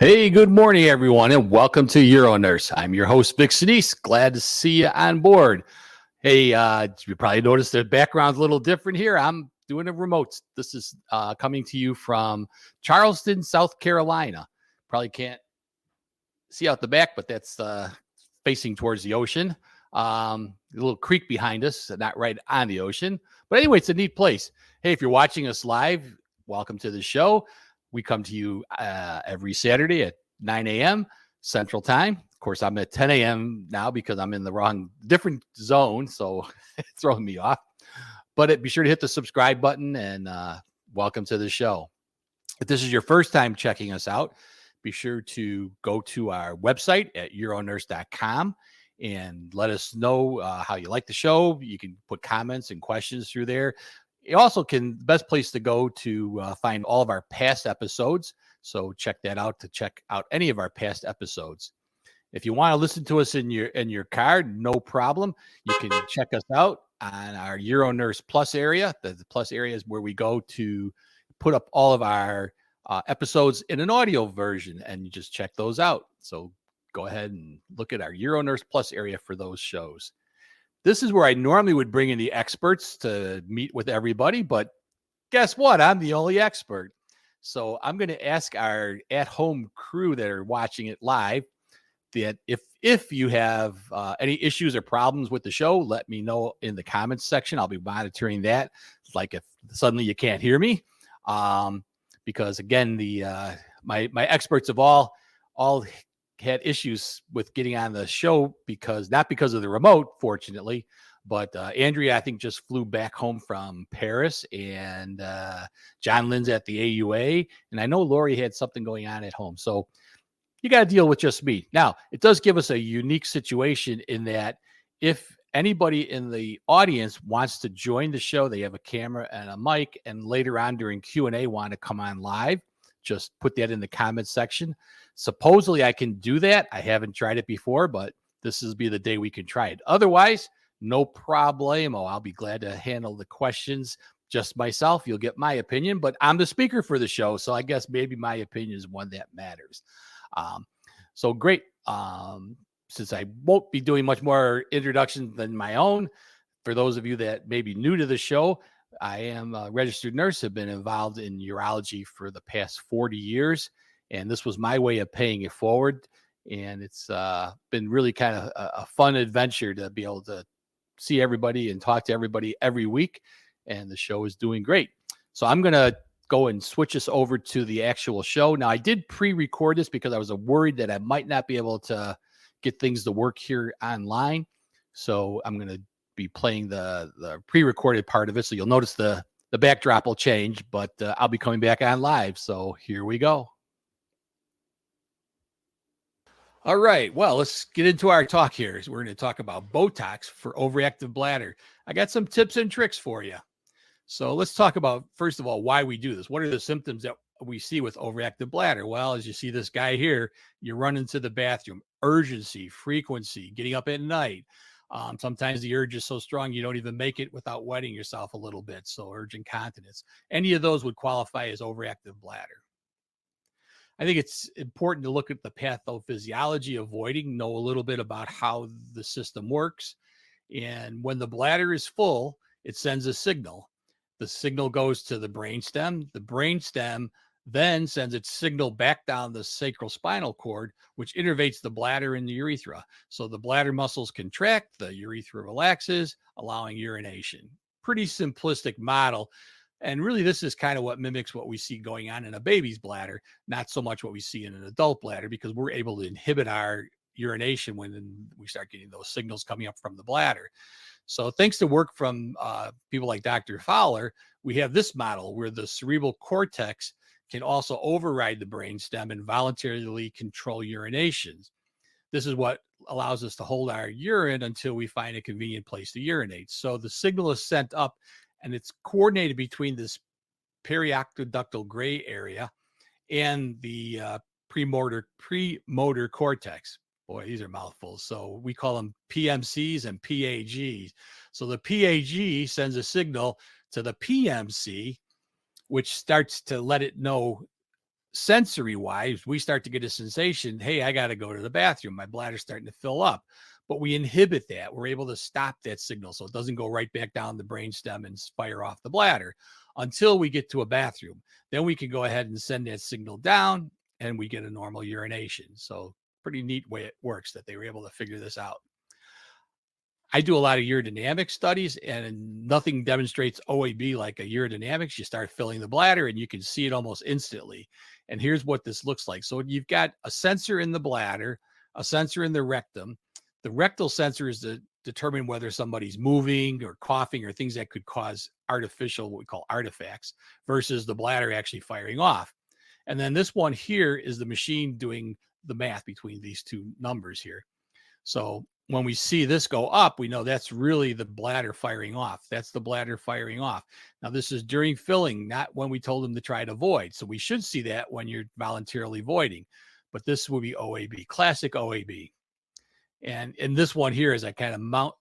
Hey, good morning, everyone, and welcome to Euronurse. I'm your host, Vic Sinise. Glad to see you on board. Hey, you probably noticed the background's a little different here. I'm doing a remote. This is coming to you from Charleston, South Carolina. Probably can't see out the back, but that's facing towards the ocean. A little creek behind us, not right on the ocean. But anyway, it's a neat place. Hey, if you're watching us live, welcome to the show. We come to you every Saturday at 9 a.m. Central Time. Of course, I'm at 10 a.m. now because I'm in the different zone, so it's throwing me off. But be sure to hit the subscribe button and welcome to the show. If this is your first time checking us out, be sure to go to our website at euronurse.com and let us know how you like the show. You can put comments and questions through there. You also the best place to go to find all of our past episodes. So check that out to check out any of our past episodes. If you want to listen to us in your car, no problem. You can check us out on our Euronurse Plus area. The Plus area is where we go to put up all of our episodes in an audio version, and you just check those out. So go ahead and look at our Euronurse Plus area for those shows. This is where I normally would bring in the experts to meet with everybody, but guess what? I'm the only expert. So I'm going to ask our at-home crew that are watching it live that if you have any issues or problems with the show, let me know in the comments section. I'll be monitoring that. Like if suddenly you can't hear me, because again, my experts have all had issues with getting on the show not because of the remote, fortunately, but Andrea, I think, just flew back home from Paris, and John Lynn's at the AUA, and I know Lori had something going on at home. So you got to deal with just me. Now, it does give us a unique situation in that if anybody in the audience wants to join the show, they have a camera and a mic, and later on during Q&A want to come on live, just put that in the comments section. Supposedly I can do that. I haven't tried it before, but this will be the day we can try it. Otherwise, no problemo. I'll be glad to handle the questions just myself. You'll get my opinion, but I'm the speaker for the show, so I guess maybe my opinion is one that matters. So great. Since I won't be doing much more introduction than my own, for those of you that may be new to the show, I am a registered nurse, have been involved in urology for the past 40 years. And this was my way of paying it forward. And it's been really kind of a fun adventure to be able to see everybody and talk to everybody every week. And the show is doing great. So I'm going to go and switch us over to the actual show. Now, I did pre-record this because I was worried that I might not be able to get things to work here online. So I'm going to be playing the pre-recorded part of it. So you'll notice the backdrop will change, but I'll be coming back on live. So here we go. All right. Well, let's get into our talk here. So we're going to talk about Botox for overactive bladder. I got some tips and tricks for you. So let's talk about, first of all, why we do this. What are the symptoms that we see with overactive bladder? Well, as you see this guy here, you run into the bathroom, urgency, frequency, getting up at night. Sometimes the urge is so strong you don't even make it without wetting yourself a little bit. So urge incontinence. Any of those would qualify as overactive bladder. I think it's important to look at the pathophysiology of voiding, know a little bit about how the system works. And when the bladder is full, it sends a signal. The signal goes to the brainstem. The brainstem then sends its signal back down the sacral spinal cord, which innervates the bladder and the urethra. So the bladder muscles contract, the urethra relaxes, allowing urination. Pretty simplistic model. And really, this is kind of what mimics what we see going on in a baby's bladder, not so much what we see in an adult bladder, because we're able to inhibit our urination when we start getting those signals coming up from the bladder. So thanks to work from people like Dr. Fowler, we have this model where the cerebral cortex can also override the brainstem and voluntarily control urinations. This is what allows us to hold our urine until we find a convenient place to urinate. So the signal is sent up, and it's coordinated between this periaqueductal gray area and the premotor cortex. Boy, these are mouthfuls. So we call them PMCs and PAGs. So the PAG sends a signal to the PMC, which starts to let it know sensory wise, we start to get a sensation, hey, I got to go to the bathroom. My bladder's starting to fill up. But we inhibit that. We're able to stop that signal so it doesn't go right back down the brainstem and fire off the bladder until we get to a bathroom. Then we can go ahead and send that signal down and we get a normal urination. So pretty neat way it works that they were able to figure this out. I do a lot of urodynamic studies, and nothing demonstrates OAB like a urodynamics. You start filling the bladder and you can see it almost instantly. And here's what this looks like. So you've got a sensor in the bladder, a sensor in the rectum. The rectal sensor is to determine whether somebody's moving or coughing or things that could cause artificial, what we call artifacts, versus the bladder actually firing off. And then this one here is the machine doing the math between these two numbers here. So when we see this go up, we know that's really the bladder firing off. That's the bladder firing off. Now, this is during filling, not when we told them to try to void. So we should see that when you're voluntarily voiding. But this will be OAB, classic OAB. And in this one here, as I kind of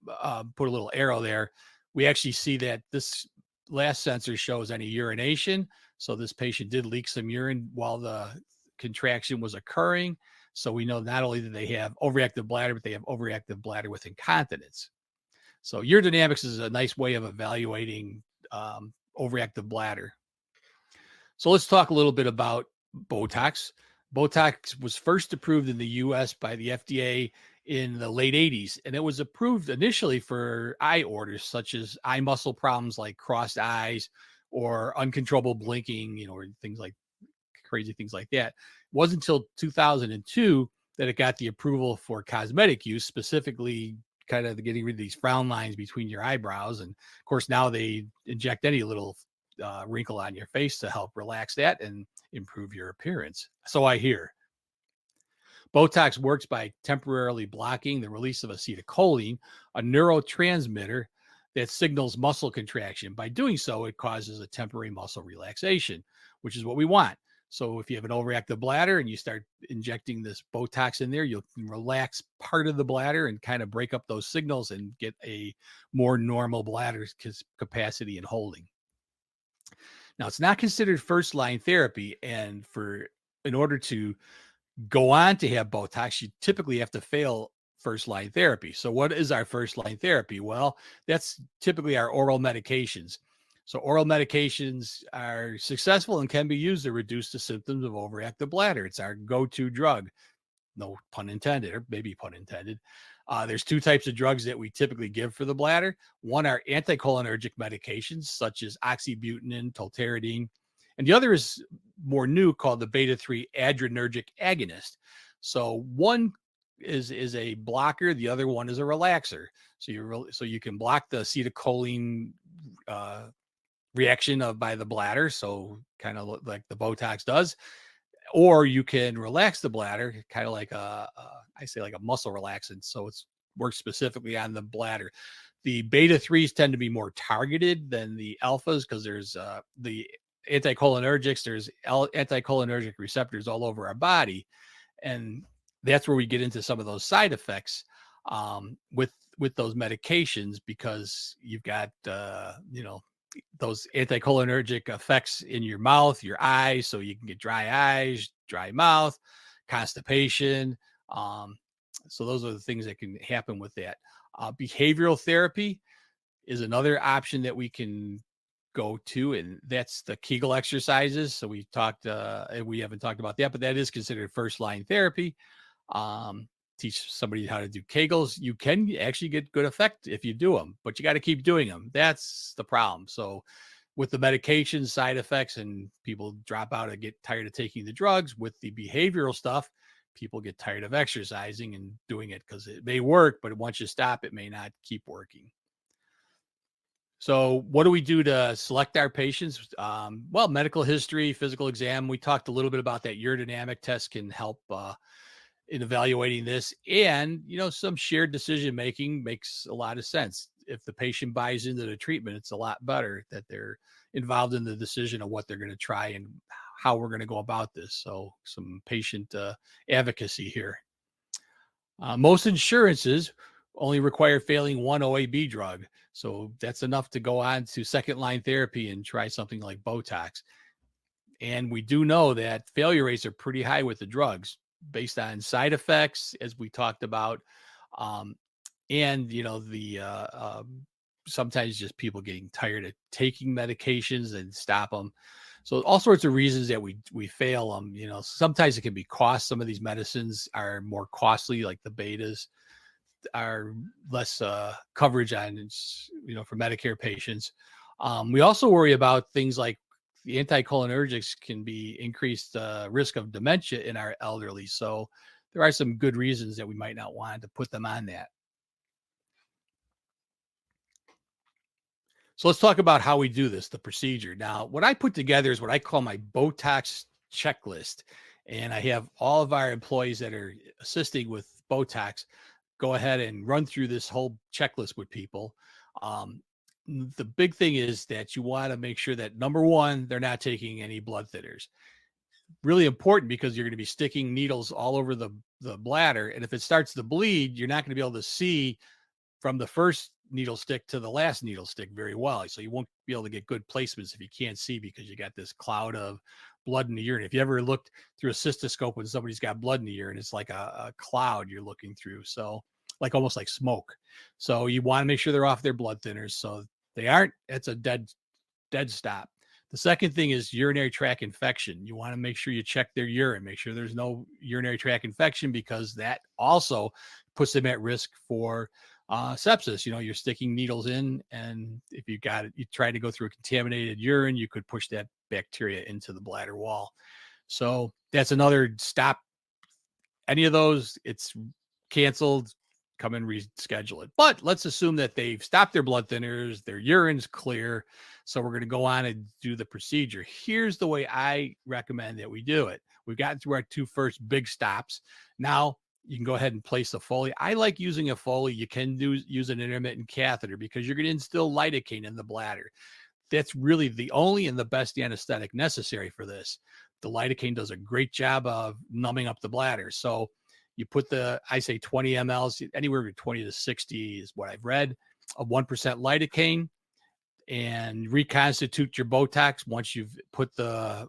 put a little arrow there, we actually see that this last sensor shows any urination. So this patient did leak some urine while the contraction was occurring. So we know not only that they have overactive bladder, but they have overactive bladder with incontinence. So urodynamics is a nice way of evaluating overactive bladder. So let's talk a little bit about Botox. Botox was first approved in the US by the FDA in the late 80s, and it was approved initially for eye orders such as eye muscle problems like crossed eyes or uncontrollable blinking, or things like crazy things like that. It wasn't until 2002 that it got the approval for cosmetic use, specifically kind of getting rid of these frown lines between your eyebrows. And of course, now they inject any little wrinkle on your face to help relax that and improve your appearance. So I hear. Botox works by temporarily blocking the release of acetylcholine, a neurotransmitter that signals muscle contraction. By doing so, it causes a temporary muscle relaxation, which is what we want. So if you have an overactive bladder and you start injecting this Botox in there, you'll relax part of the bladder and kind of break up those signals and get a more normal bladder capacity and holding. Now, it's not considered first-line therapy, and in order to go on to have Botox, you typically have to fail first-line therapy. So what is our first-line therapy? Well, that's typically our oral medications. So oral medications are successful and can be used to reduce the symptoms of overactive bladder. It's our go-to drug. No pun intended, or maybe pun intended. There's two types of drugs that we typically give for the bladder. One are anticholinergic medications, such as oxybutynin, tolterodine, and the other is more new, called the beta-3 adrenergic agonist. So one is a blocker, the other one is a relaxer. So you can block the acetylcholine reaction by the bladder, so kind of like the Botox does, or you can relax the bladder, kind of like I say like a muscle relaxant. So it works specifically on the bladder. The beta-3s tend to be more targeted than the alphas because there's the anticholinergics. There's anticholinergic receptors all over our body, and that's where we get into some of those side effects with those medications, because you've got those anticholinergic effects in your mouth, your eyes, so you can get dry eyes, dry mouth, constipation. So those are the things that can happen with that. Behavioral therapy is another option that we can go to, and that's the Kegel exercises. So we haven't talked about that, but that is considered first line therapy. Teach somebody how to do Kegels. You can actually get good effect if you do them, but you got to keep doing them. That's the problem. So with the medication side effects, and people drop out and get tired of taking the drugs. With the behavioral stuff, people get tired of exercising and doing it because it may work, but once you stop, it may not keep working. So what do we do to select our patients? Well, medical history, physical exam. We talked a little bit about that. Urodynamic test can help in evaluating this, and some shared decision making makes a lot of sense. If the patient buys into the treatment, it's a lot better that they're involved in the decision of what they're going to try and how we're going to go about this. So some patient advocacy here. Most insurances only require failing one OAB drug, so that's enough to go on to second line therapy and try something like Botox. And we do know that failure rates are pretty high with the drugs based on side effects, as we talked about. And, sometimes just people getting tired of taking medications and stop them. So all sorts of reasons that we fail them. Sometimes it can be cost. Some of these medicines are more costly, like the betas are less coverage on, for Medicare patients. We also worry about things like the anticholinergics can be increased risk of dementia in our elderly. So there are some good reasons that we might not want to put them on that. So let's talk about how we do this, the procedure. Now, what I put together is what I call my Botox checklist. And I have all of our employees that are assisting with Botox go ahead and run through this whole checklist with people. The big thing is that you want to make sure that, number one, they're not taking any blood thinners. Really important, because you're going to be sticking needles all over the bladder. And if it starts to bleed, you're not going to be able to see from the first needle stick to the last needle stick very well. So you won't be able to get good placements if you can't see, because you got this cloud of blood in the urine. If you ever looked through a cystoscope when somebody's got blood in the urine, it's like a cloud you're looking through. So almost like smoke. So you want to make sure they're off their blood thinners. So they aren't, it's a dead stop. The second thing is urinary tract infection. You want to make sure you check their urine, make sure there's no urinary tract infection, because that also puts them at risk for sepsis. You're sticking needles in, and if you try to go through a contaminated urine, you could push that bacteria into the bladder wall. So that's another stop. Any of those, it's canceled. Come and reschedule it. But let's assume that they've stopped their blood thinners, their urine's clear. So we're going to go on and do the procedure. Here's the way I recommend that we do it. We've gotten through our two first big stops. Now you can go ahead and place a Foley. I like using a Foley. You can use an intermittent catheter, because you're going to instill lidocaine in the bladder. That's really the only and the best anesthetic necessary for this. The lidocaine does a great job of numbing up the bladder. So you put I say 20 mLs, anywhere between 20 to 60 is what I've read, of 1% lidocaine, and reconstitute your Botox once you've put the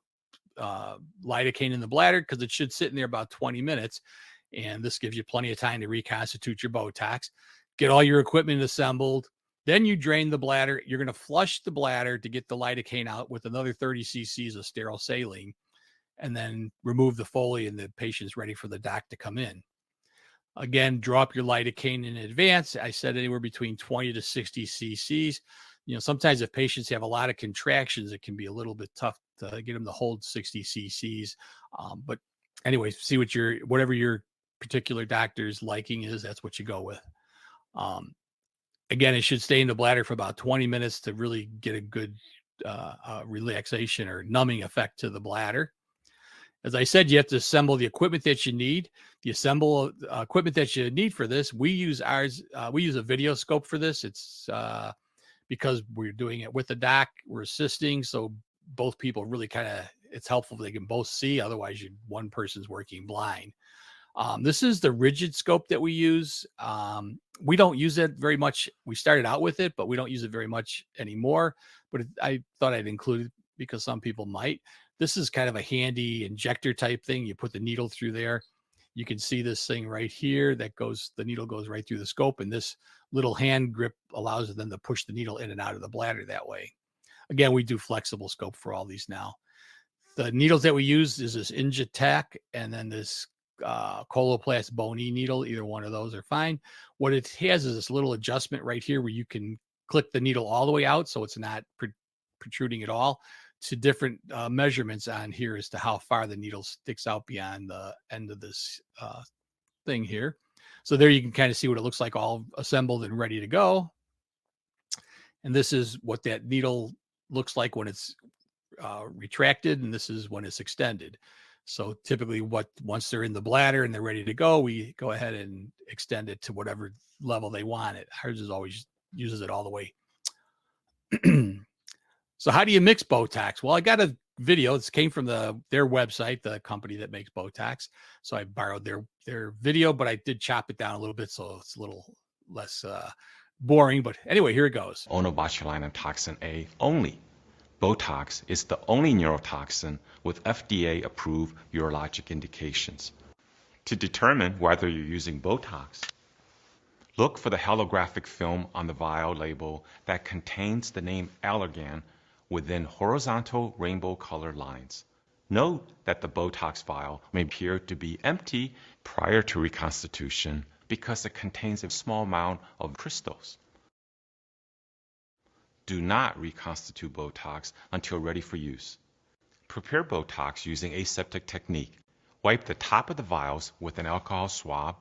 lidocaine in the bladder, because it should sit in there about 20 minutes. And this gives you plenty of time to reconstitute your Botox, get all your equipment assembled. Then you drain the bladder. You're going to flush the bladder to get the lidocaine out with another 30 cc's of sterile saline, and then remove the Foley, and the patient's ready for the doc to come in. Again, drop your lidocaine in advance. I said anywhere between 20 to 60 cc's. Sometimes if patients have a lot of contractions, it can be a little bit tough to get them to hold 60 cc's. But anyway, see whatever your particular doctor's liking is, that's what you go with. Again, it should stay in the bladder for about 20 minutes to really get a good relaxation or numbing effect to the bladder. As I said, you have to assemble the equipment that you need. The equipment that you need for this, we use ours. We use a video scope for this. It's because we're doing it with the doc, we're assisting. So both people really it's helpful if they can both see. Otherwise, one person's working blind. This is the rigid scope that we use. We don't use it very much. We started out with it, but we don't use it very much anymore. But I thought I'd include it because some people might. This is kind of a handy injector type thing. You put the needle through there. You can see this thing right here the needle goes right through the scope, and this little hand grip allows them to push the needle in and out of the bladder that way. Again, we do flexible scope for all these now. The needles that we use is this Injected, and then this Coloplast bony needle. Either one of those are fine. What it has is this little adjustment right here where you can click the needle all the way out, so it's not protruding at all, to different measurements on here as to how far the needle sticks out beyond the end of this thing here. So there you can kind of see what it looks like all assembled and ready to go. And this is what that needle looks like when it's retracted, and this is when it's extended. So typically once they're in the bladder and they're ready to go, we go ahead and extend it to whatever level they want it. Ours is always uses it all the way. So how do you mix Botox? Well, I got a video. This came from their website, the company that makes Botox. So I borrowed their video, but I did chop it down a little bit, so it's a little less boring. But anyway, here it goes. Botulinum toxin A only Botox is the only neurotoxin with FDA-approved urologic indications. To determine whether you're using Botox, look for the holographic film on the vial label that contains the name Allergan within horizontal rainbow colored lines. Note that the Botox vial may appear to be empty prior to reconstitution because it contains a small amount of crystals. Do not reconstitute Botox until ready for use. Prepare Botox using aseptic technique. Wipe the top of the vials with an alcohol swab.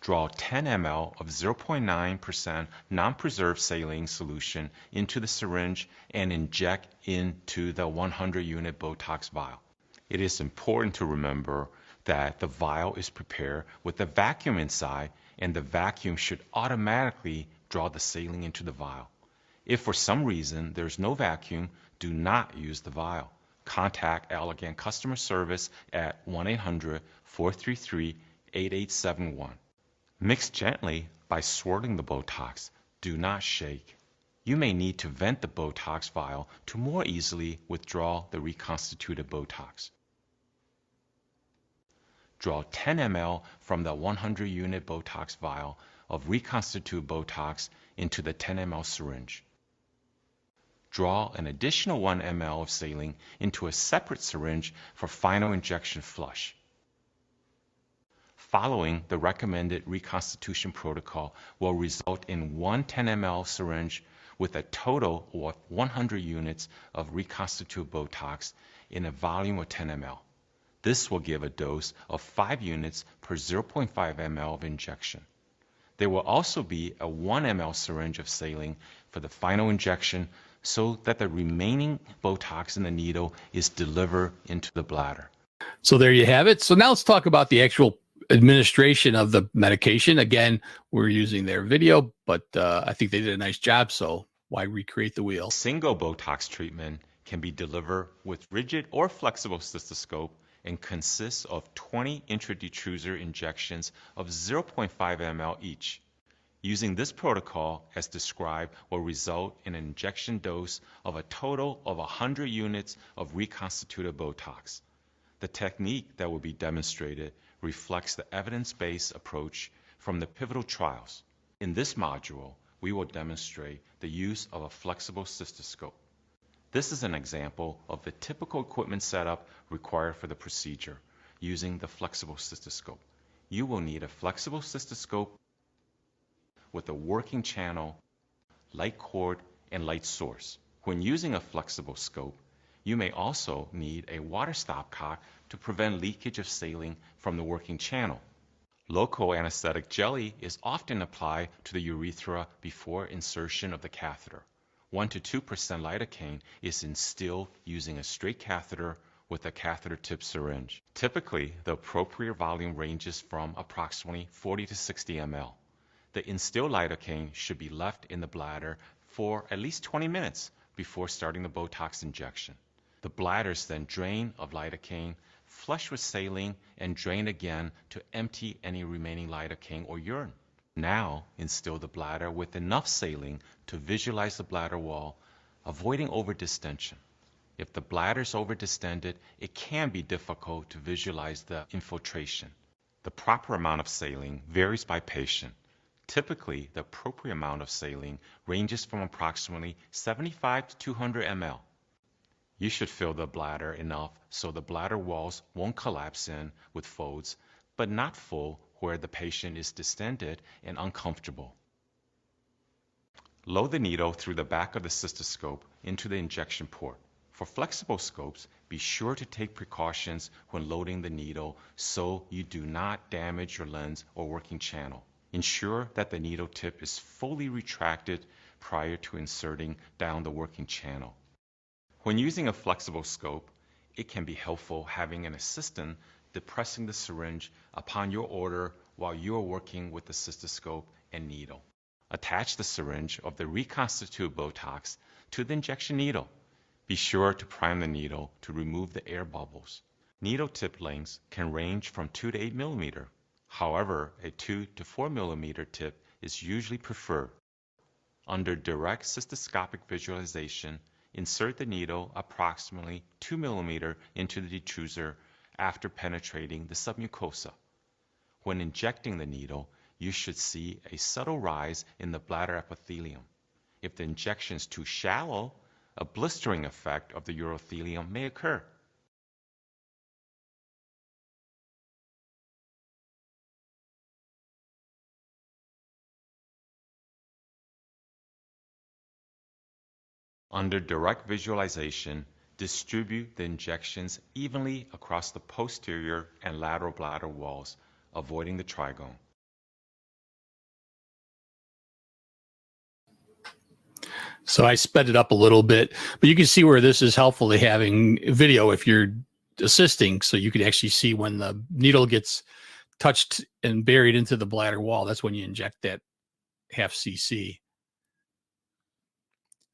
Draw 10 ml of 0.9% non-preserved saline solution into the syringe and inject into the 100-unit Botox vial. It is important to remember that the vial is prepared with a vacuum inside, and the vacuum should automatically draw the saline into the vial. If for some reason there's no vacuum, do not use the vial. Contact Allergan customer service at 1-800-433-8871. Mix gently by swirling the Botox. Do not shake. You may need to vent the Botox vial to more easily withdraw the reconstituted Botox. Draw 10 ml from the 100-unit Botox vial of reconstituted Botox into the 10 ml syringe. Draw an additional 1 ml of saline into a separate syringe for final injection flush. Following the recommended reconstitution protocol will result in one 10 ml syringe with a total of 100 units of reconstituted Botox in a volume of 10 ml. This will give a dose of 5 units per 0.5 ml of injection. There will also be a 1 ml syringe of saline for the final injection so that the remaining Botox in the needle is delivered into the bladder. So there you have it. So now let's talk about the actual administration of the medication. Again, we're using their video, but I think they did a nice job. So why recreate the wheel? Single Botox treatment can be delivered with rigid or flexible cystoscope and consists of 20 intradetrusor injections of 0.5 ml each. Using this protocol as described will result in an injection dose of a total of 100 units of reconstituted Botox. The technique that will be demonstrated reflects the evidence-based approach from the pivotal trials. In this module, we will demonstrate the use of a flexible cystoscope. This is an example of the typical equipment setup required for the procedure using the flexible cystoscope. You will need a flexible cystoscope with a working channel, light cord, and light source. When using a flexible scope, you may also need a water stopcock to prevent leakage of saline from the working channel. Local anesthetic jelly is often applied to the urethra before insertion of the catheter. 1 to 2% lidocaine is instilled using a straight catheter with a catheter tip syringe. Typically, the appropriate volume ranges from approximately 40 to 60 ml. The instilled lidocaine should be left in the bladder for at least 20 minutes before starting the Botox injection. The bladder is then drained of lidocaine, flush with saline, and drain again to empty any remaining lidocaine or urine. Now, instill the bladder with enough saline to visualize the bladder wall, avoiding overdistension. If the bladder is overdistended, it can be difficult to visualize the infiltration. The proper amount of saline varies by patient. Typically, the appropriate amount of saline ranges from approximately 75 to 200 ml. You should fill the bladder enough so the bladder walls won't collapse in with folds, but not full where the patient is distended and uncomfortable. Load the needle through the back of the cystoscope into the injection port. For flexible scopes, be sure to take precautions when loading the needle so you do not damage your lens or working channel. Ensure that the needle tip is fully retracted prior to inserting down the working channel. When using a flexible scope, it can be helpful having an assistant depressing the syringe upon your order while you are working with the cystoscope and needle. Attach the syringe of the reconstituted Botox to the injection needle. Be sure to prime the needle to remove the air bubbles. Needle tip lengths can range from 2 to 8 millimeter. However, a 2 to 4 millimeter tip is usually preferred. Under direct cystoscopic visualization, insert the needle approximately 2 millimeters into the detruser after penetrating the submucosa. When injecting the needle, you should see a subtle rise in the bladder epithelium. If the injection is too shallow, a blistering effect of the urothelium may occur. Under direct visualization, distribute the injections evenly across the posterior and lateral bladder walls, avoiding the trigone. So I sped it up a little bit, but you can see where this is helpful to having video if you're assisting, so you can actually see when the needle gets touched and buried into the bladder wall. That's when you inject that half cc.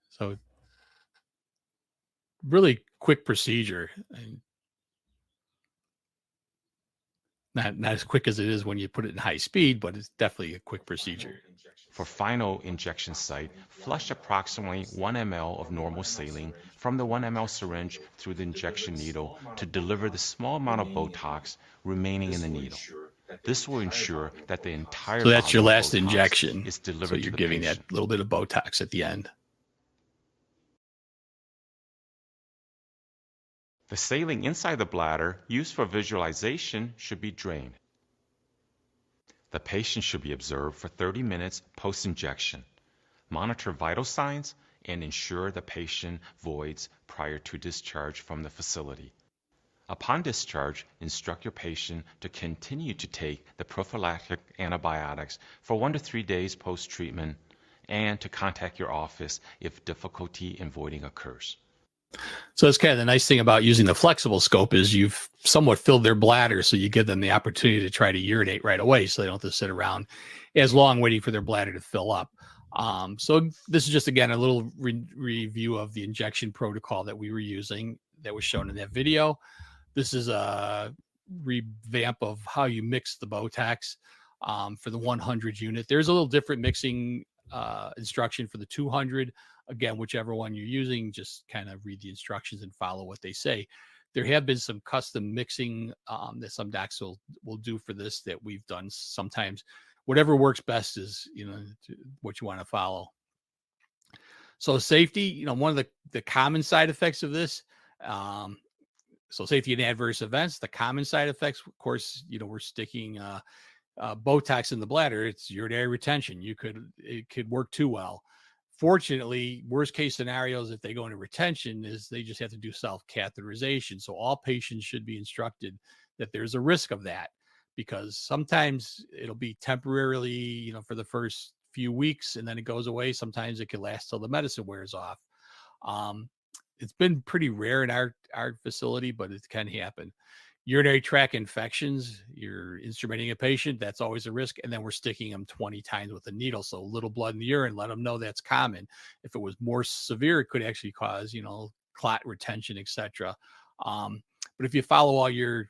So really quick procedure. Not as quick as it is when you put it in high speed, but it's definitely a quick procedure. For final injection site, flush approximately 1 ml of normal saline from the 1 ml syringe through the injection needle to deliver the small amount of Botox remaining in the needle. This will ensure that the entire So that's your volume of last Botox injection. is So delivered you're to the giving patient. that little bit of Botox at the end. The saline inside the bladder used for visualization should be drained. The patient should be observed for 30 minutes post-injection. Monitor vital signs and ensure the patient voids prior to discharge from the facility. Upon discharge, instruct your patient to continue to take the prophylactic antibiotics for 1 to 3 days post-treatment and to contact your office if difficulty in voiding occurs. So that's kind of the nice thing about using the flexible scope is you've somewhat filled their bladder, so you give them the opportunity to try to urinate right away, so they don't have to sit around as long waiting for their bladder to fill up. So this is just, again, a little review of the injection protocol that we were using that was shown in that video. This is a revamp of how you mix the Botox for the 100 unit. There's a little different mixing instruction for the 200. Again, whichever one you're using, just kind of read the instructions and follow what they say. There have been some custom mixing that some docs will do for this that we've done sometimes. Whatever works best is, what you want to follow. So safety, one of the common side effects of this, so safety and adverse events, the common side effects, of course, we're sticking Botox in the bladder. It's urinary retention. It could work too well. Fortunately, worst case scenarios, if they go into retention, is they just have to do self-catheterization. So all patients should be instructed that there's a risk of that, because sometimes it'll be temporarily, for the first few weeks, and then it goes away. Sometimes it can last till the medicine wears off. It's been pretty rare in our facility, but it can happen. Urinary tract infections, you're instrumenting a patient, that's always a risk. And then we're sticking them 20 times with a needle. So a little blood in the urine, let them know that's common. If it was more severe, it could actually cause, clot retention, etc. But if you follow all your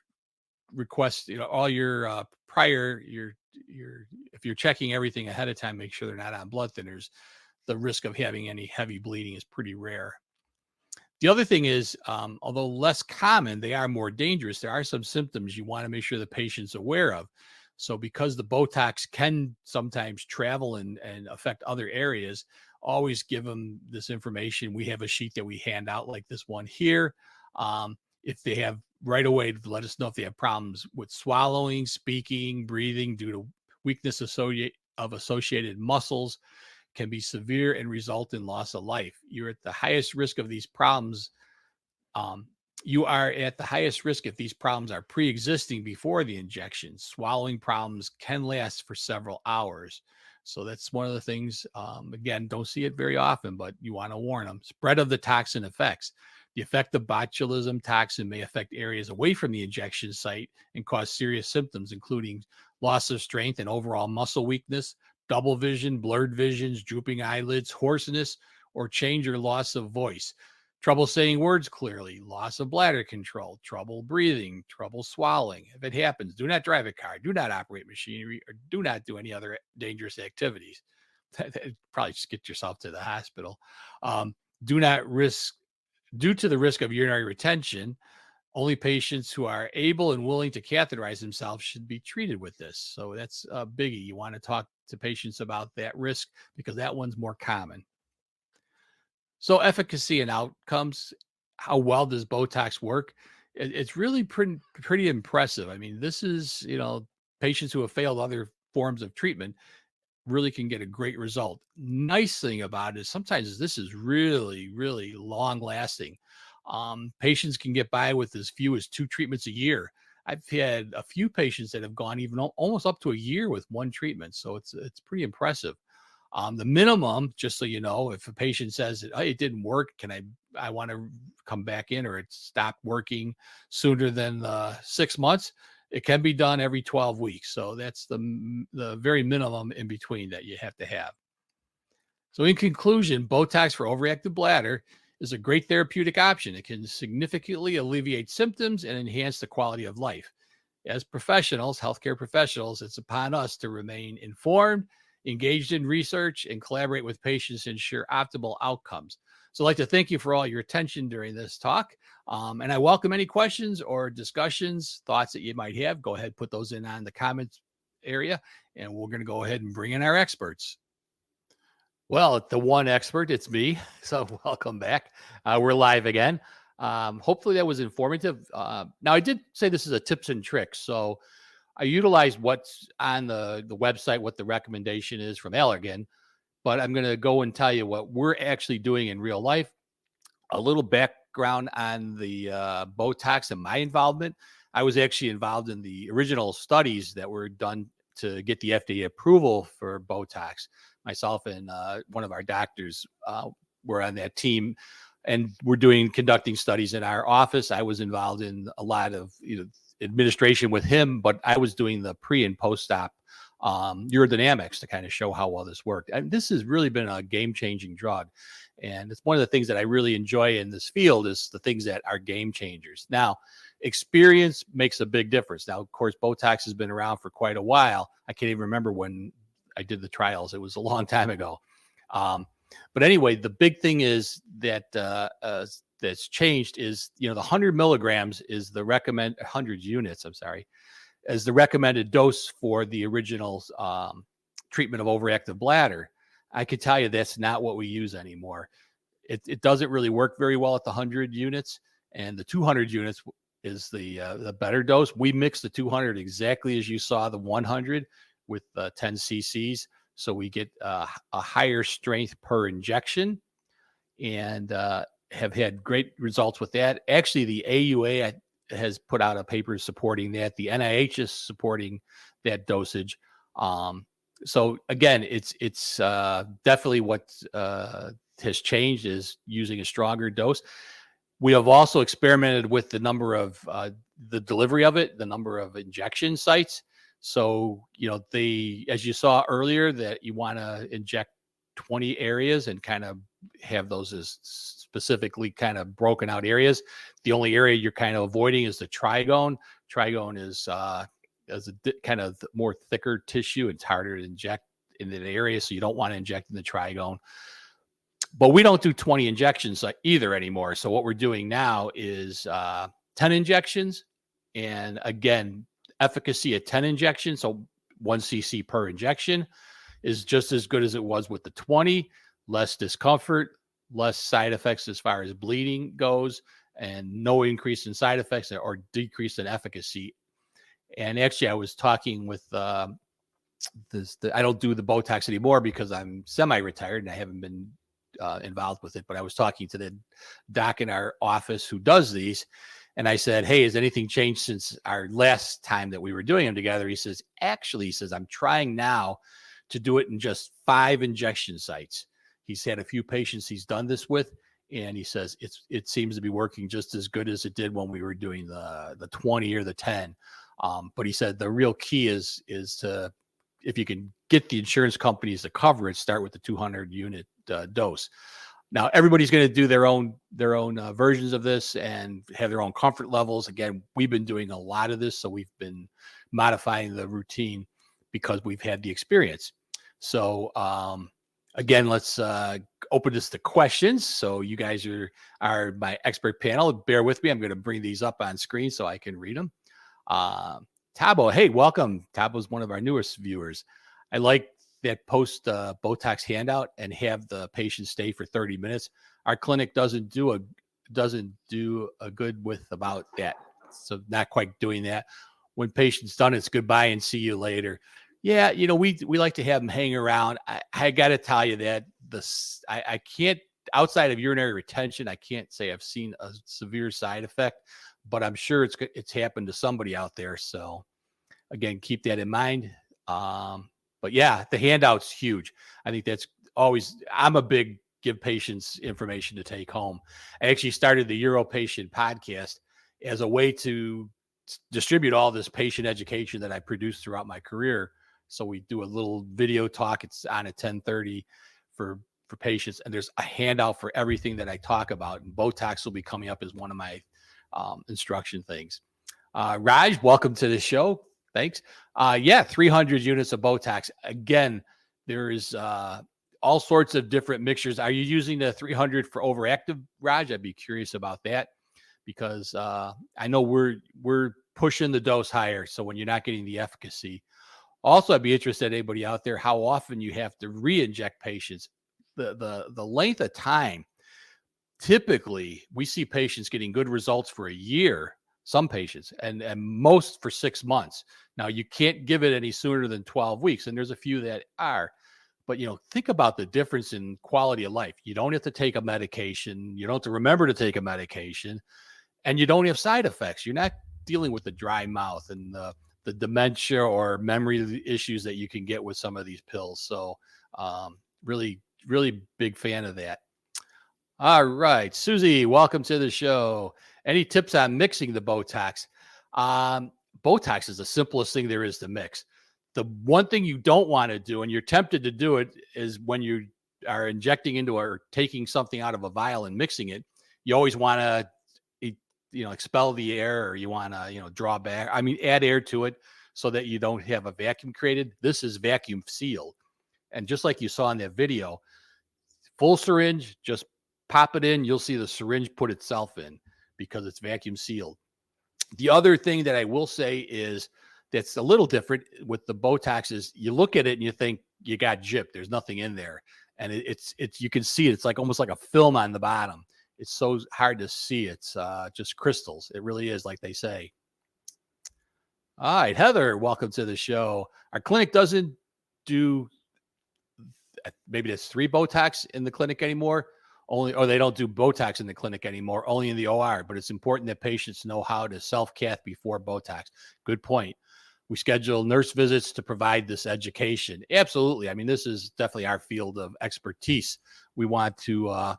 requests, all your if you're checking everything ahead of time, make sure they're not on blood thinners, the risk of having any heavy bleeding is pretty rare. The other thing is, although less common, they are more dangerous. There are some symptoms you want to make sure the patient's aware of. So because the Botox can sometimes travel and affect other areas, always give them this information. We have a sheet that we hand out like this one here. If they have right away, let us know if they have problems with swallowing, speaking, breathing due to weakness of associated muscles, can be severe and result in loss of life. You're at the highest risk of these problems. You are at the highest risk if these problems are pre-existing before the injection. Swallowing problems can last for several hours. So that's one of the things, again, don't see it very often, but you want to warn them. Spread of the toxin effects. The effect of botulism toxin may affect areas away from the injection site and cause serious symptoms, including loss of strength and overall muscle weakness, double vision, blurred visions, drooping eyelids, hoarseness, or change or loss of voice, trouble saying words clearly, loss of bladder control, trouble breathing, trouble swallowing. If it happens, do not drive a car, do not operate machinery, or do not do any other dangerous activities. probably just get yourself to the hospital. Um, do not risk, due to the risk of urinary retention, only patients who are able and willing to catheterize themselves should be treated with this. So that's a biggie. You want to talk to patients about that risk because that one's more common. So efficacy and outcomes, how well does Botox work? It's really pretty impressive. I mean, this is, patients who have failed other forms of treatment really can get a great result. Nice thing about it is sometimes this is really, really long lasting. Patients can get by with as few as 2 treatments a year. I've had a few patients that have gone even almost up to a year with 1 treatment. So it's pretty impressive. The minimum, just so you know, if a patient says, "Hey, it didn't work, I want to come back in," or it stopped working sooner than 6 months, it can be done every 12 weeks. So that's the very minimum in between that you have to have. So in conclusion, Botox for overactive bladder is a great therapeutic option. It can significantly alleviate symptoms and enhance the quality of life. As professionals, healthcare professionals, it's upon us to remain informed, engaged in research, and collaborate with patients to ensure optimal outcomes. So I'd like to thank you for all your attention during this talk. And I welcome any questions or discussions, thoughts that you might have. Go ahead, put those in on the comments area, and we're going to go ahead and bring in our experts. Well, the one expert, it's me. So welcome back. We're live again. Hopefully that was informative. Now, I did say this is a tips and tricks. So I utilized what's on the website, what the recommendation is from Allergan, but I'm going to go and tell you what we're actually doing in real life. A little background on the Botox and my involvement. I was actually involved in the original studies that were done to get the FDA approval for Botox. Myself and one of our doctors were on that team, and we're conducting studies in our office. I was involved in a lot of administration with him, but I was doing the pre and post-op urodynamics to kind of show how well this worked. And this has really been a game-changing drug. And it's one of the things that I really enjoy in this field is the things that are game changers. Now, experience makes a big difference. Now, of course, Botox has been around for quite a while. I can't even remember when I did the trials. It was a long time ago. But anyway, the big thing is that that's changed is, the 100 milligrams is the 100 units, as the recommended dose for the original treatment of overactive bladder. I could tell you that's not what we use anymore. It doesn't really work very well at the 100 units, and the 200 units is the better dose. We mix the 200 exactly as you saw the 100 with 10 cc's, so we get a higher strength per injection, and have had great results with that. Actually, the AUA has put out a paper supporting that. The NIH is supporting that dosage. So again, it's definitely what has changed is using a stronger dose. We have also experimented with the number of the delivery of it, the number of injection sites. So, as you saw earlier, that you want to inject 20 areas and kind of have those as specifically kind of broken out areas. The only area you're kind of avoiding is the trigone. Trigone is as a kind of more thicker tissue. It's harder to inject in that area, so you don't want to inject in the trigone. But we don't do 20 injections either anymore. So what we're doing now is 10 injections, and again, efficacy at 10 injections, so 1 cc per injection, is just as good as it was with the 20. Less discomfort, less side effects as far as bleeding goes, and no increase in side effects or decrease in efficacy. And actually, I was talking with I don't do the Botox anymore because I'm semi-retired and I haven't been involved with it. But I was talking to the doc in our office who does these, and I said, "Hey, has anything changed since our last time that we were doing them together?" He says, "Actually," "I'm trying now to do it in just 5 injection sites." He's had a few patients he's done this with, and he says it seems to be working just as good as it did when we were doing the 20 or the 10. But he said the real key is to, if you can get the insurance companies to cover it, start with the 200 unit dose. Now, everybody's going to do their own versions of this and have their own comfort levels. Again, we've been doing a lot of this, so we've been modifying the routine because we've had the experience. So Again, let's open this to questions. So you guys are my expert panel. Bear with me. I'm going to bring these up on screen so I can read them. Tabo, hey, welcome. Tabo's one of our newest viewers. I like that post Botox handout and have the patient stay for 30 minutes. Our clinic doesn't do a good with about that. So not quite doing that. When patient's done, it's goodbye and see you later. Yeah, we like to have them hang around. I got to tell you that I can't, outside of urinary retention, I can't say I've seen a severe side effect, but I'm sure it's happened to somebody out there. So again, keep that in mind. But yeah, the handout's huge. I think that's always, I'm a big give patients information to take home. I actually started the Euro Patient podcast as a way to distribute all this patient education that I produced throughout my career. So we do a little video talk. It's on at 10:30 for patients, and there's a handout for everything that I talk about. And Botox will be coming up as one of my instruction things. Raj, welcome to the show. Thanks. 300 units of Botox. Again, there is all sorts of different mixtures. Are you using the 300 for overactive, Raj? I'd be curious about that, because I know we're pushing the dose higher. So when you're not getting the efficacy. Also, I'd be interested, anybody out there, how often you have to re-inject patients. The length of time. Typically, we see patients getting good results for a year, some patients, and most for 6 months. Now, you can't give it any sooner than 12 weeks, and there's a few that are. But, think about the difference in quality of life. You don't have to take a medication. You don't have to remember to take a medication, and you don't have side effects. You're not dealing with the dry mouth and the dementia or memory issues that you can get with some of these pills. So really, really big fan of that. All right, Susie, welcome to the show. Any tips on mixing the Botox? Botox is the simplest thing there is to mix. The one thing you don't want to do, and you're tempted to do it, is when you are injecting into or taking something out of a vial and mixing it, you always want to expel the air, or you want to, draw back. Add air to it so that you don't have a vacuum created. This is vacuum sealed. And just like you saw in that video, full syringe, just pop it in. You'll see the syringe put itself in because it's vacuum sealed. The other thing that I will say is that's a little different with the Botox is you look at it and you think you got gypped. There's nothing in there. And it's you can see it. It's like almost like a film on the bottom. It's so hard to see. It's just crystals. It really is, like they say. All right, Heather, welcome to the show. Our clinic doesn't do, maybe there's 3 Botox in the clinic anymore, or they don't do Botox in the clinic anymore, only in the OR. But it's important that patients know how to self-cath before Botox. Good point. We schedule nurse visits to provide this education. Absolutely. This is definitely our field of expertise. We want to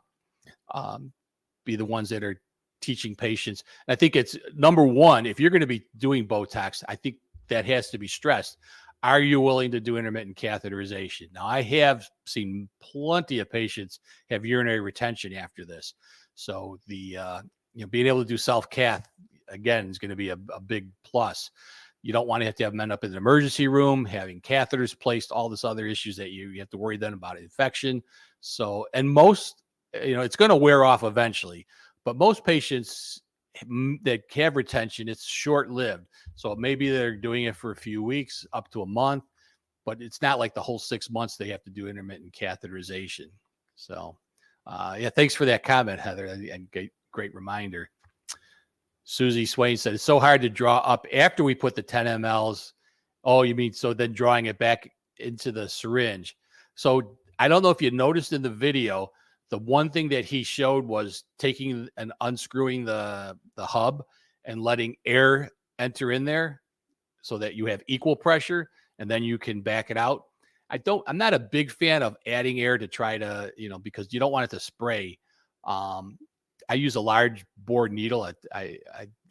be the ones that are teaching patients. And I think it's number one, if you're going to be doing Botox, I think that has to be stressed. Are you willing to do intermittent catheterization? Now, I have seen plenty of patients have urinary retention after this. So the being able to do self-cath, again, is going to be a big plus. You don't want to have them end up in an emergency room, having catheters placed, all this other issues that you have to worry then about infection. So, and most, it's going to wear off eventually, but most patients that have retention, it's short-lived. So maybe they're doing it for a few weeks, up to a month, but it's not like the whole 6 months they have to do intermittent catheterization. So, thanks for that comment, Heather, and great reminder. Susie Swain said, it's so hard to draw up after we put the 10 mLs. Oh, you mean, so then drawing it back into the syringe. So I don't know if you noticed in the video, the one thing that he showed was taking and unscrewing the hub and letting air enter in there so that you have equal pressure, and then you can back it out. I'm not a big fan of adding air to try to, because you don't want it to spray. I use a large bore needle. I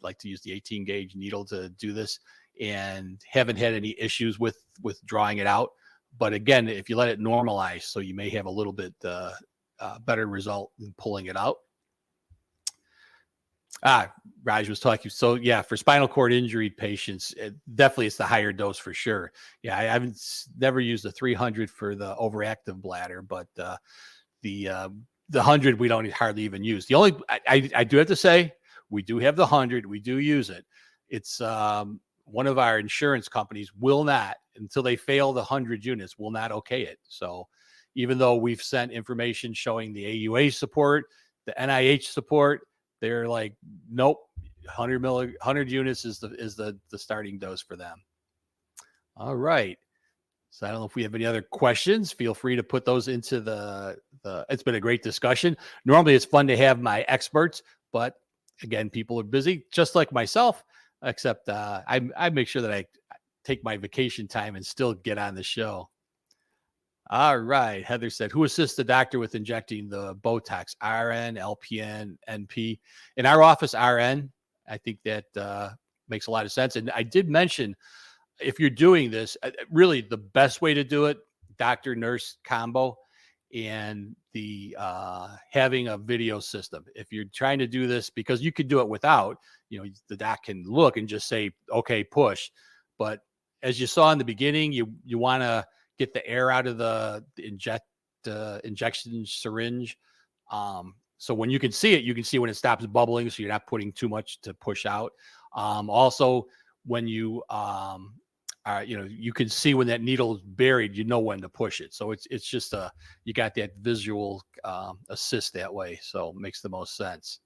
like to use the 18 gauge needle to do this, and haven't had any issues with drawing it out. But again, if you let it normalize, so you may have a little bit better result in pulling it out. Raj was talking. So yeah, for spinal cord injury patients, definitely it's the higher dose for sure. Yeah, I haven't never used the 300 for the overactive bladder, but the 100 we don't hardly even use. The only I do have to say we do have the 100. We do use it. It's one of our insurance companies will not, until they fail the 100 units, will not okay it. So even though we've sent information showing the AUA support, the NIH support, they're like, nope, 100 units is the starting dose for them. All right. So I don't know if we have any other questions. Feel free to put those into the it's been a great discussion. Normally it's fun to have my experts, but again, people are busy, just like myself, except I make sure that I take my vacation time and still get on the show. All right. Heather said, who assists the doctor with injecting the Botox? RN, LPN, NP. In our office, RN. I think that makes a lot of sense. And I did mention, if you're doing this, really the best way to do it, doctor-nurse combo, and the having a video system. If you're trying to do this, because you could do it without, the doc can look and just say, okay, push. But as you saw in the beginning, you want to get the air out of the injection syringe. So when you can see it, you can see when it stops bubbling, so you're not putting too much to push out. Also, when you you can see when that needle is buried, when to push it. So it's just you got that visual assist that way. So it makes the most sense.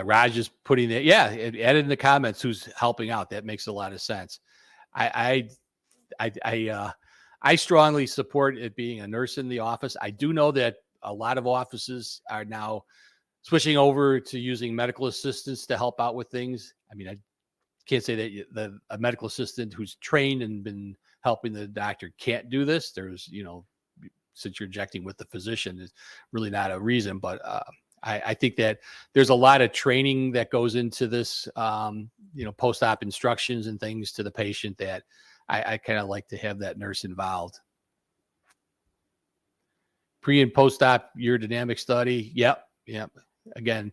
Raj is putting that. Yeah, add in the comments who's helping out. That makes a lot of sense. I strongly support it being a nurse in the office. I do know that a lot of offices are now switching over to using medical assistants to help out with things. I mean, I can't say that a medical assistant who's trained and been helping the doctor can't do this. There's, since you're injecting with the physician, is really not a reason. But I think that there's a lot of training that goes into this, post-op instructions and things to the patient that I kind of like to have that nurse involved. Pre and post-op urodynamic study. Yep. Again,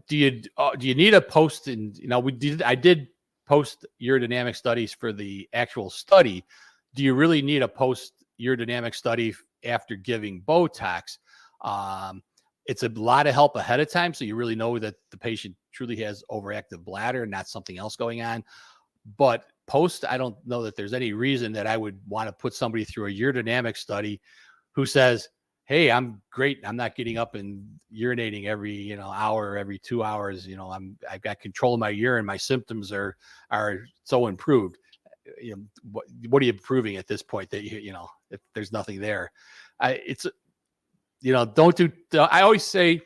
do you need a post? And I did post urodynamic studies for the actual study. Do you really need a post urodynamic study after giving Botox? It's a lot of help ahead of time, so you really know that the patient truly has overactive bladder and not something else going on. But post, I don't know that there's any reason that I would want to put somebody through a urodynamic study who says, hey, I'm great. I'm not getting up and urinating every, hour, every 2 hours. I've got control of my urine. My symptoms are so improved. What are you proving at this point that if there's nothing there? Don't do. I always say,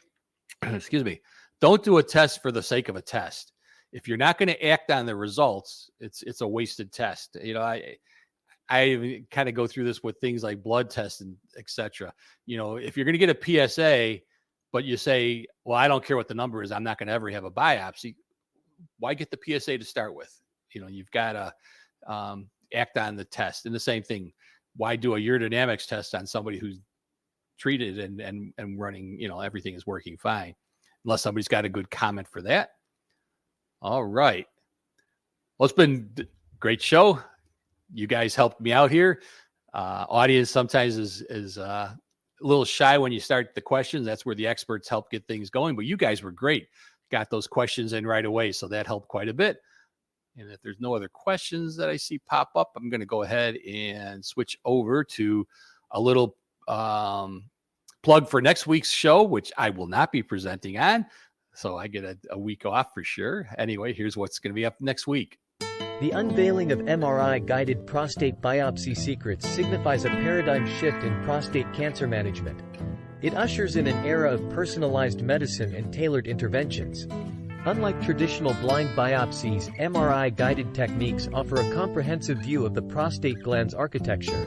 excuse me, don't do a test for the sake of a test. If you're not going to act on the results, it's a wasted test. I kind of go through this with things like blood tests and etc. If you're going to get a PSA, but you say, well, I don't care what the number is, I'm not going to ever have a biopsy. Why get the PSA to start with? You've got to act on the test. And the same thing, why do a urodynamics test on somebody who's treated and running, everything is working fine, unless somebody's got a good comment for that. All right. Well, it's been a great show. You guys helped me out here. Audience sometimes is a little shy when you start the questions. That's where the experts help get things going. But you guys were great. Got those questions in right away. So that helped quite a bit. And if there's no other questions that I see pop up, I'm going to go ahead and switch over to a little plug for next week's show, which I will not be presenting on. So I get a week off for sure. Anyway, here's what's going to be up next week. The unveiling of MRI-guided prostate biopsy secrets signifies a paradigm shift in prostate cancer management. It ushers in an era of personalized medicine and tailored interventions. Unlike traditional blind biopsies, MRI-guided techniques offer a comprehensive view of the prostate gland's architecture.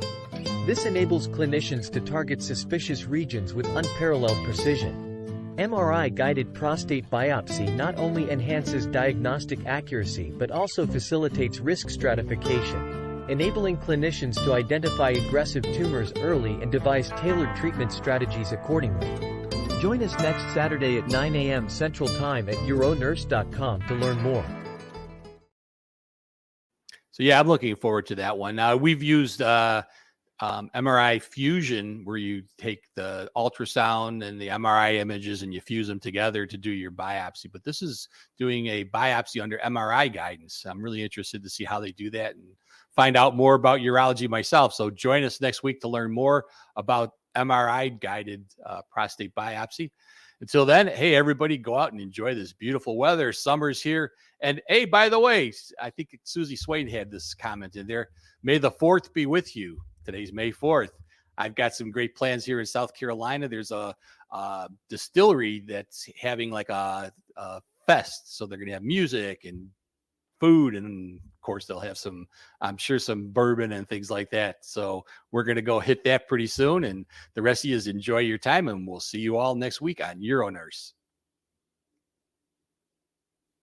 This enables clinicians to target suspicious regions with unparalleled precision. MRI-guided prostate biopsy not only enhances diagnostic accuracy but also facilitates risk stratification, enabling clinicians to identify aggressive tumors early and devise tailored treatment strategies accordingly. Join us next Saturday at 9 a.m. Central Time at uronurse.com to learn more. So yeah, I'm looking forward to that one. Now we've used MRI fusion, where you take the ultrasound and the MRI images and you fuse them together to do your biopsy. But this is doing a biopsy under MRI guidance. I'm really interested to see how they do that and find out more about urology myself. So join us next week to learn more about MRI guided prostate biopsy. Until then, hey, everybody, go out and enjoy this beautiful weather. Summer's here. And hey, by the way, I think Susie Swain had this comment in there. May the 4th be with you. Today's May 4th. I've got some great plans here in South Carolina. There's a distillery that's having like a fest. So they're going to have music and food. And of course, they'll have some, I'm sure, some bourbon and things like that. So we're going to go hit that pretty soon. And the rest of you is enjoy your time. And we'll see you all next week on Uronurse.